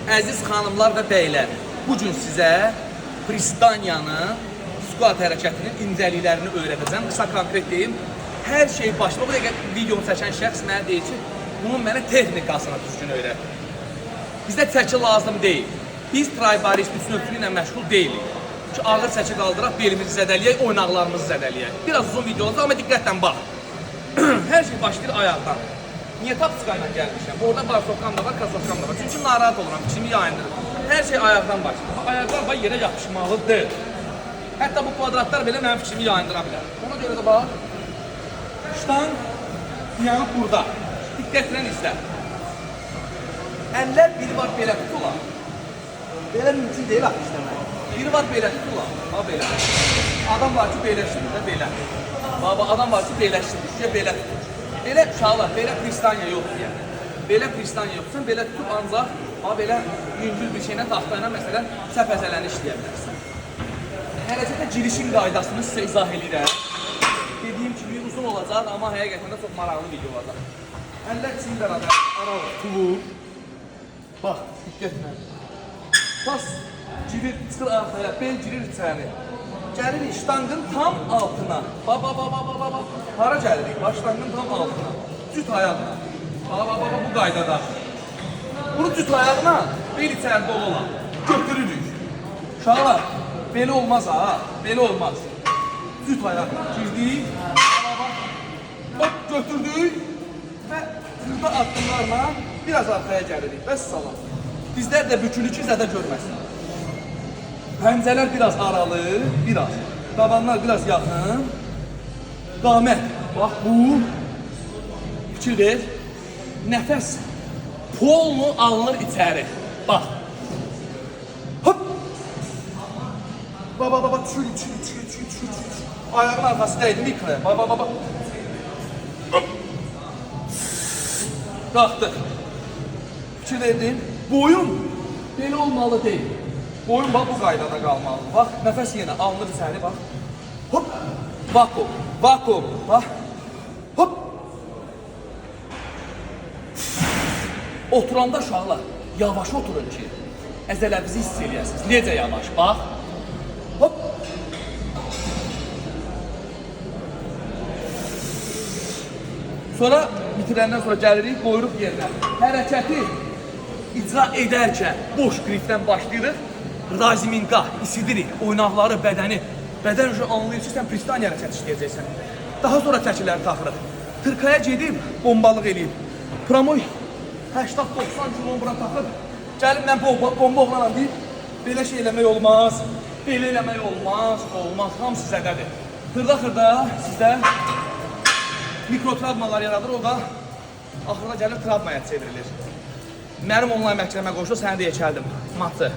Əziz xanımlar və beylər, bugün sizə Pristaniyanın squat hərəkətinin incəliklərini öyrədəcəm. Qısa konkret deyim, hər şey başında. Bu dəqiqə videonu çəkən şəxs mənə deyir ki, bunun mənə texnikasını düzgün öyrət. Bizdə çəki lazım deyil. Biz tribal növü ilə məşğul deyilik. Ki, ağır çəki qaldıraq, belimizi zədələyək, oynaqlarımızı zədələyək. Biraz uzun video olacaq, amma diqqətlə bax. Hər şey başlayır ayaqdan. Niyə tapçıqa ilə gəlmişəm? Orada barsokam da var, kasokam da var. Çünki narahat oluram, fikrimi yayındırır. Hər şey ayaqdan başlayır. Ayaqlar bax yerə yapışmalıdır. Hətta bu kvadratlar belə mənim fikrimi yayındıra bilər. Ona görə də bax, ştan yanıb burada. Diqqətlə izlə. Əllər biri var belə tutular. Belə mümkün deyil axı işləmək. Biri var belə tutular. Ha belə. Adam var ki, belə işləyir də belə. Baba, adam var ki, belə işləyir, belə tutur. Belə uşaqlar, belə Pristaniya yoxdur yəni. Belə Pristaniya yoxdur, sən belə tutub ancaq belə yüngül bir şeylə, taxtayla məsələn səpəzələni işləyə bilərsən. Hərəkətə girişin qaydasını sizə izah edirəm. Dediyim kimi uzun olacaq, amma həqiqətən də çox maraqlı video olacaq. Əllər çiyin bərabər, aralıq, tulub. Bax, diqqətlə. Bas, girir, çıxır arxaya, bel girir içəri. Gəlirik ştangın tam altına. Ba. Hara gəlirik? Ştangın tam altına. Cüt ayağına. Ba, bu qaydada. Bunu cüt ayağına bel içəridə olalım. Götürürük. Uşaqlar, belə olmaz ha. Belə olmaz. Cüt ayağına girdik. Hop, götürdük. Və burada addımlarla biraz arxaya gəlirik. Bəs salam. Dizlər də bükülü ki, zədə görməsin. Pəncələr biraz aralı, biraz. Tabanlar biraz yaxın. Qamət, bax bu. Fikir ver. Nəfəs polnu alınır içəri. Bax. Hop. Ba. Çül. Ayağın arxası dəydi mikroya. Ba. Hop. Qalxdıq. Fikir verdin. Boyun belə olmalı deyil. Boyun bax bu qaydada qalmalı. Bax, nəfəs yenə alınır içəri, bax. Hop, vakuum, bax. Hop. Oturanda uşaqlar, yavaş oturun ki, əzələnizi hiss eləyəsiniz. Necə yavaş, bax. Hop. Sonra, bitirəndən sonra gəlirik, qoyuruq yerdən. Hərəkəti icra edərkən boş qrifdən başlayırıq. Raziminqa, isidirik, oynaqları, bədəni. Bədən üzrə anlayır ki, sən Pristaniya hərəkət işləyəcəksən. Daha sonra çəkiləri taxırıq. Tırkaya gedib, bombalıq eləyib. Pramoy 80-90 kilo bura taxıb, gəlib mən bomba oğlanam deyib, belə şey eləmək olmaz, belə eləmək olmaz, hamısı zədədir. Xırda sizdə mikrotravmalar yaradır, o da axırda gəlir travmaya çevrilir. Mənim onlayn məhkəmə qoşu, səni də yekəldim, matı.